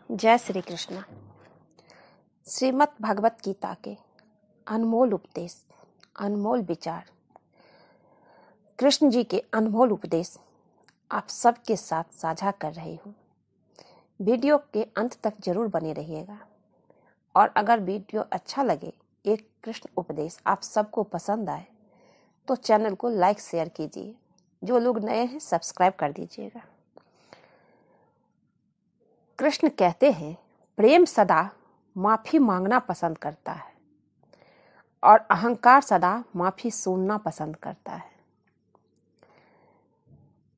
जय श्री कृष्ण। श्रीमद् भगवत गीता के अनमोल उपदेश, अनमोल विचार, कृष्ण जी के अनमोल उपदेश आप सबके साथ साझा कर रही हूँ। वीडियो के अंत तक जरूर बने रहिएगा और अगर वीडियो अच्छा लगे, एक कृष्ण उपदेश आप सबको पसंद आए तो चैनल को लाइक शेयर कीजिए। जो लोग नए हैं सब्सक्राइब कर दीजिएगा। कृष्ण कहते हैं, प्रेम सदा माफी मांगना पसंद करता है और अहंकार सदा माफी सुनना पसंद करता है।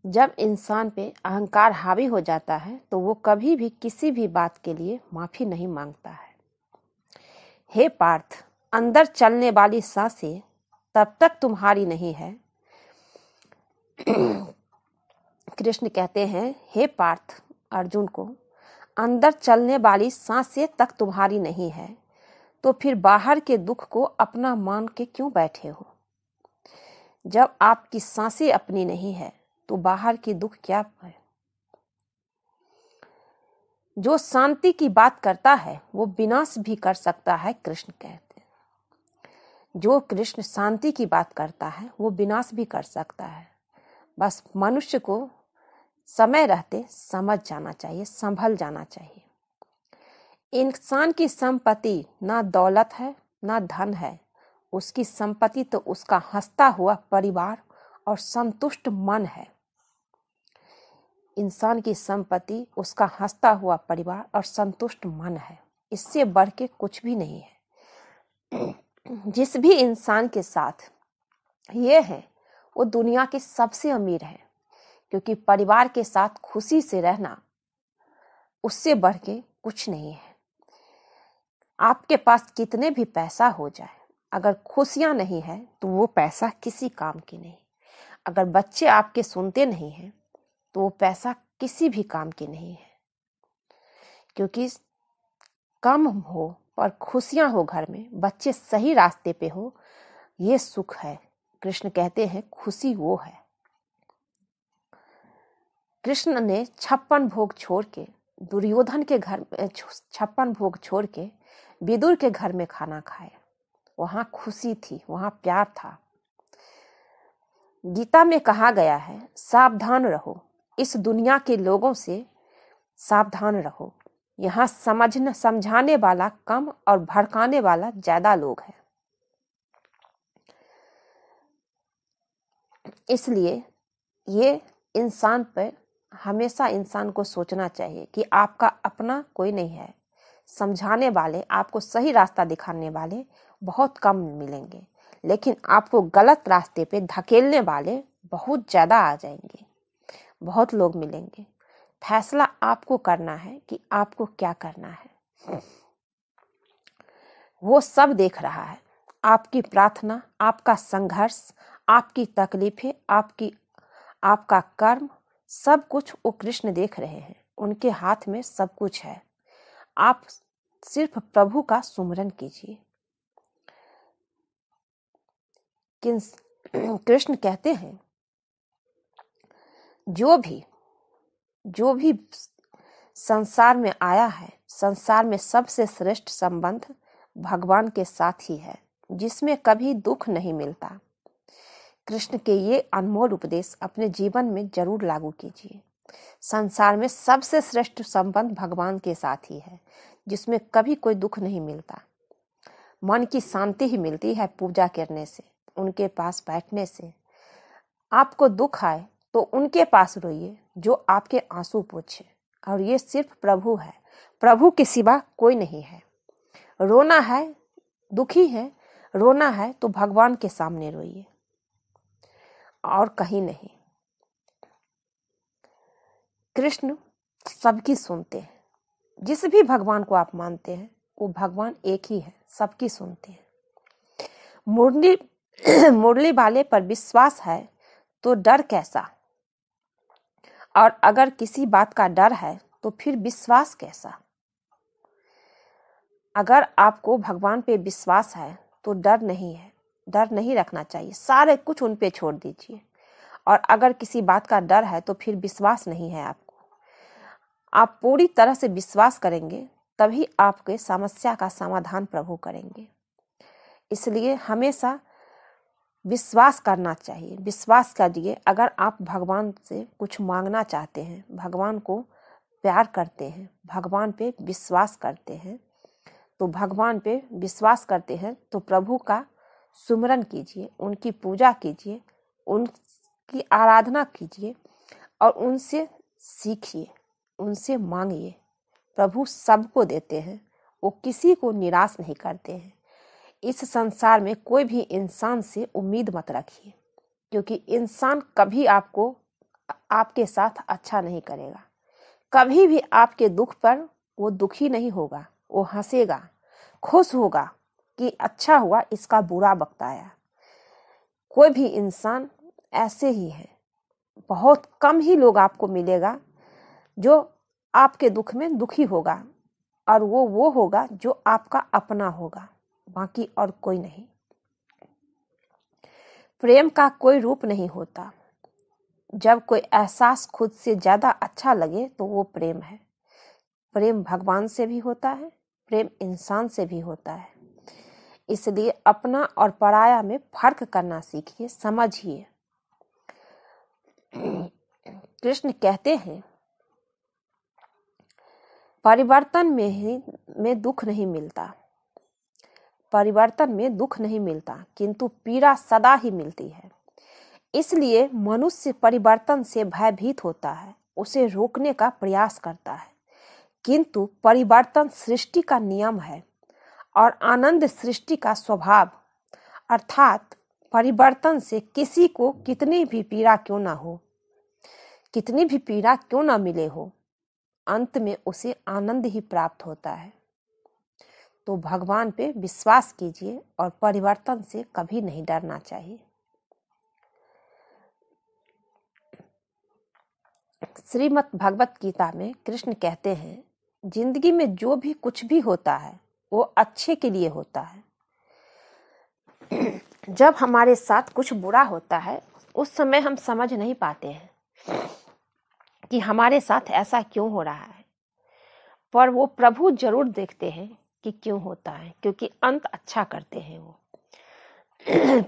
जब इंसान पे अहंकार हावी हो जाता है तो वो कभी भी किसी भी बात के लिए माफी नहीं मांगता है। हे पार्थ, अंदर चलने वाली सांसें तब तक तुम्हारी नहीं है। कृष्ण कहते हैं, हे पार्थ, अर्जुन को, अंदर चलने वाली सांसें तक तुम्हारी नहीं है तो फिर बाहर के दुख को अपना मान के क्यों बैठे हो। जब आपकी सांसें अपनी नहीं है तो बाहर की दुख क्या है। जो शांति की बात करता है वो विनाश भी कर सकता है। कृष्ण कहते हैं, जो कृष्ण शांति की बात करता है वो विनाश भी कर सकता है। बस मनुष्य को समय रहते समझ जाना चाहिए, संभल जाना चाहिए। इंसान की संपत्ति ना दौलत है ना धन है, उसकी संपत्ति तो उसका हंसता हुआ परिवार और संतुष्ट मन है। इंसान की संपत्ति उसका हंसता हुआ परिवार और संतुष्ट मन है, इससे बढ़ के कुछ भी नहीं है। जिस भी इंसान के साथ ये है वो दुनिया के सबसे अमीर है, क्योंकि परिवार के साथ खुशी से रहना उससे बढ़ के कुछ नहीं है। आपके पास कितने भी पैसा हो जाए, अगर खुशियां नहीं है तो वो पैसा किसी काम की नहीं। अगर बच्चे आपके सुनते नहीं हैं तो वो पैसा किसी भी काम की नहीं है। क्योंकि कम हो पर खुशियां हो घर में, बच्चे सही रास्ते पे हो, ये सुख है। कृष्ण कहते हैं, खुशी वो है। कृष्ण ने 56 भोग छोड़ के दुर्योधन के घर में 56 भोग छोड़ के विदुर के घर में खाना खाया। वहां खुशी थी, वहां प्यार था। गीता में कहा गया है, सावधान रहो, इस दुनिया के लोगों से सावधान रहो। यहाँ समझाने वाला कम और भड़काने वाला ज्यादा लोग हैं। इसलिए ये इंसान पर हमेशा इंसान को सोचना चाहिए कि आपका अपना कोई नहीं है। समझाने वाले, आपको सही रास्ता दिखाने वाले बहुत कम मिलेंगे, लेकिन आपको गलत रास्ते पे धकेलने वाले बहुत ज्यादा आ जाएंगे, बहुत लोग मिलेंगे। फैसला आपको करना है कि आपको क्या करना है। वो सब देख रहा है, आपकी प्रार्थना, आपका संघर्ष, आपकी तकलीफें, आपका कर्म, सब कुछ वो कृष्ण देख रहे हैं। उनके हाथ में सब कुछ है। आप सिर्फ प्रभु का सुमिरन कीजिए। कृष्ण कहते हैं, जो भी संसार में आया है, संसार में सबसे श्रेष्ठ संबंध भगवान के साथ ही है, जिसमें कभी दुख नहीं मिलता। कृष्ण के ये अनमोल उपदेश अपने जीवन में जरूर लागू कीजिए। संसार में सबसे श्रेष्ठ संबंध भगवान के साथ ही है, जिसमें कभी कोई दुख नहीं मिलता। मन की शांति ही मिलती है पूजा करने से, उनके पास बैठने से। आपको दुख आए तो उनके पास रोइए जो आपके आंसू पोंछे, और ये सिर्फ प्रभु है, प्रभु के सिवा कोई नहीं है। रोना है, दुखी है, रोना है तो भगवान के सामने रोइए और कहीं नहीं। कृष्ण सबकी सुनते हैं। जिस भी भगवान को आप मानते हैं वो भगवान एक ही है, सबकी सुनते हैं। मुरली वाले पर विश्वास है तो डर कैसा, और अगर किसी बात का डर है तो फिर विश्वास कैसा। अगर आपको भगवान पे विश्वास है तो डर नहीं है, डर नहीं रखना चाहिए, सारे कुछ उन पे छोड़ दीजिए। और अगर किसी बात का डर है तो फिर विश्वास नहीं है आपको। आप पूरी तरह से विश्वास करेंगे तभी आपके समस्या का समाधान प्रभु करेंगे। इसलिए हमेशा विश्वास करना चाहिए। विश्वास करिए, अगर आप भगवान से कुछ मांगना चाहते हैं, भगवान को प्यार करते हैं, भगवान पे विश्वास करते हैं, तो भगवान पे विश्वास करते हैं तो प्रभु का सुमिरन कीजिए, उनकी पूजा कीजिए, उनकी आराधना कीजिए और उनसे सीखिए, उनसे मांगिए। प्रभु सबको देते हैं, वो किसी को निराश नहीं करते हैं। इस संसार में कोई भी इंसान से उम्मीद मत रखिए, क्योंकि इंसान कभी आपके साथ अच्छा नहीं करेगा। कभी भी आपके दुख पर वो दुखी नहीं होगा, वो हंसेगा, खुश होगा कि अच्छा हुआ इसका बुरा वक्त आया। कोई भी इंसान ऐसे ही है। बहुत कम ही लोग आपको मिलेगा जो आपके दुख में दुखी होगा, और वो होगा जो आपका अपना होगा, बाकी और कोई नहीं। प्रेम का कोई रूप नहीं होता। जब कोई एहसास खुद से ज्यादा अच्छा लगे तो वो प्रेम है। प्रेम भगवान से भी होता है, प्रेम इंसान से भी होता है। इसलिए अपना और पराया में फर्क करना सीखिए, समझिए। कृष्ण कहते हैं, परिवर्तन में दुख नहीं मिलता, परिवर्तन में दुख नहीं मिलता, किंतु पीड़ा सदा ही मिलती है। इसलिए मनुष्य परिवर्तन से भयभीत होता है, उसे रोकने का प्रयास करता है, किंतु परिवर्तन सृष्टि का नियम है और आनंद सृष्टि का स्वभाव। अर्थात परिवर्तन से किसी को कितनी भी पीड़ा क्यों ना हो, कितनी भी पीड़ा क्यों ना मिले हो, अंत में उसे आनंद ही प्राप्त होता है। तो भगवान पे विश्वास कीजिए और परिवर्तन से कभी नहीं डरना चाहिए। श्रीमद् भगवत गीता में कृष्ण कहते हैं, जिंदगी में जो भी कुछ भी होता है वो अच्छे के लिए होता है। जब हमारे साथ कुछ बुरा होता है उस समय हम समझ नहीं पाते हैं कि हमारे साथ ऐसा क्यों हो रहा है, पर वो प्रभु जरूर देखते हैं कि क्यों होता है, क्योंकि अंत अच्छा करते हैं वो।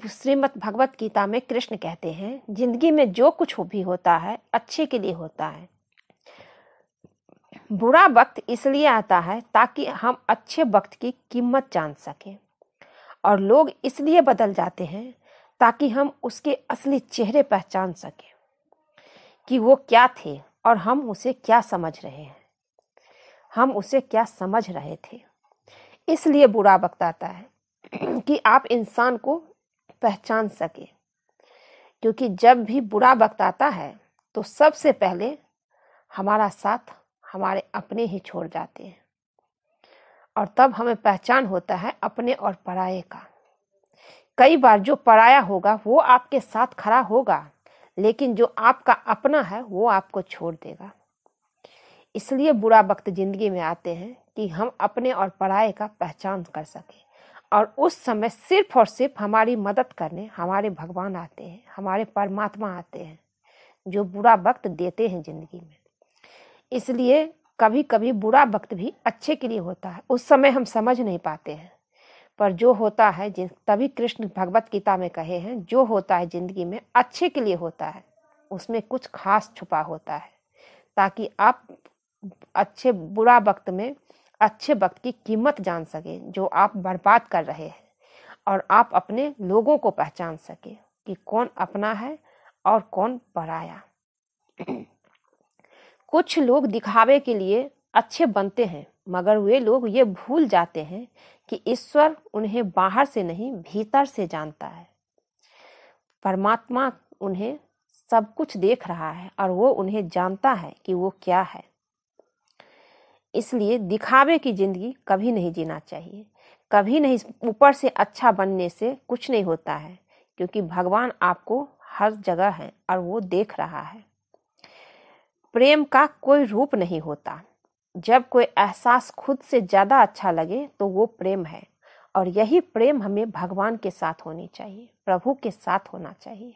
श्रीमद् भगवत गीता में कृष्ण कहते हैं, जिंदगी में जो कुछ भी होता है अच्छे के लिए होता है। बुरा वक्त इसलिए आता है ताकि हम अच्छे वक्त की कीमत जान सकें, और लोग इसलिए बदल जाते हैं ताकि हम उसके असली चेहरे पहचान सकें कि वो क्या थे और हम उसे क्या समझ रहे हैं, हम उसे क्या समझ रहे थे। इसलिए बुरा वक्त आता है कि आप इंसान को पहचान सके, क्योंकि जब भी बुरा वक्त आता है तो सबसे पहले हमारा साथ हमारे अपने ही छोड़ जाते हैं, और तब हमें पहचान होता है अपने और पराये का। कई बार जो पराया होगा वो आपके साथ खड़ा होगा, लेकिन जो आपका अपना है वो आपको छोड़ देगा। इसलिए बुरा वक्त जिंदगी में आते हैं कि हम अपने और पराये का पहचान कर सकें, और उस समय सिर्फ और सिर्फ हमारी मदद करने हमारे भगवान आते हैं, हमारे परमात्मा आते हैं, जो बुरा वक्त देते हैं जिंदगी में। इसलिए कभी कभी बुरा वक्त भी अच्छे के लिए होता है, उस समय हम समझ नहीं पाते हैं, पर जो होता है तभी कृष्ण भगवत गीता में कहे हैं, जो होता है जिंदगी में अच्छे के लिए होता है, उसमें कुछ खास छुपा होता है, ताकि आप अच्छे बुरा वक्त में अच्छे वक्त की कीमत जान सके जो आप बर्बाद कर रहे हैं, और आप अपने लोगों को पहचान सके कि कौन अपना है और कौन पराया। कुछ लोग दिखावे के लिए अच्छे बनते हैं, मगर वे लोग ये भूल जाते हैं कि ईश्वर उन्हें बाहर से नहीं भीतर से जानता है। परमात्मा उन्हें सब कुछ देख रहा है और वो उन्हें जानता है कि वो क्या है। इसलिए दिखावे की जिंदगी कभी नहीं जीना चाहिए, कभी नहीं। ऊपर से अच्छा बनने से कुछ नहीं होता है, क्योंकि भगवान आपको हर जगह है और वो देख रहा है। प्रेम का कोई रूप नहीं होता। जब कोई एहसास खुद से ज्यादा अच्छा लगे तो वो प्रेम है, और यही प्रेम हमें भगवान के साथ होनी चाहिए, प्रभु के साथ होना चाहिए।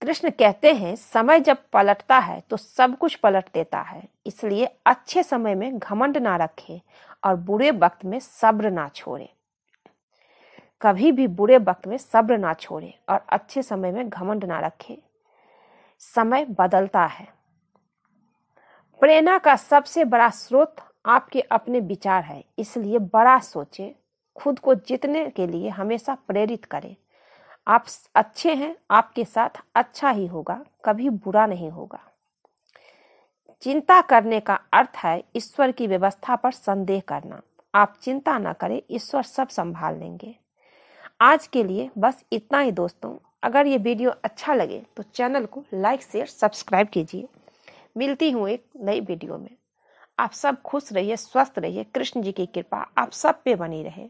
कृष्ण कहते हैं समय जब पलटता है तो सब कुछ पलट देता है, इसलिए अच्छे समय में घमंड ना रखे और बुरे वक्त में सब्र ना छोड़े। कभी भी बुरे वक्त में सब्र ना छोड़े और अच्छे समय में घमंड ना रखे। समय बदलता है। प्रेरणा का सबसे बड़ा स्रोत आपके अपने विचार है, इसलिए बड़ा सोचे। खुद को जीतने के लिए हमेशा प्रेरित करें। आप अच्छे हैं, आपके साथ अच्छा ही होगा, कभी बुरा नहीं होगा। चिंता करने का अर्थ है ईश्वर की व्यवस्था पर संदेह करना। आप चिंता न करें, ईश्वर सब संभाल लेंगे। आज के लिए बस इतना ही दोस्तों। अगर ये वीडियो अच्छा लगे तो चैनल को लाइक शेयर सब्सक्राइब कीजिए। मिलती हूँ एक नई वीडियो में। आप सब खुश रहिए, स्वस्थ रहिए। कृष्ण जी की कृपा आप सब पे बनी रहे।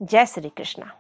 जय श्री कृष्णा।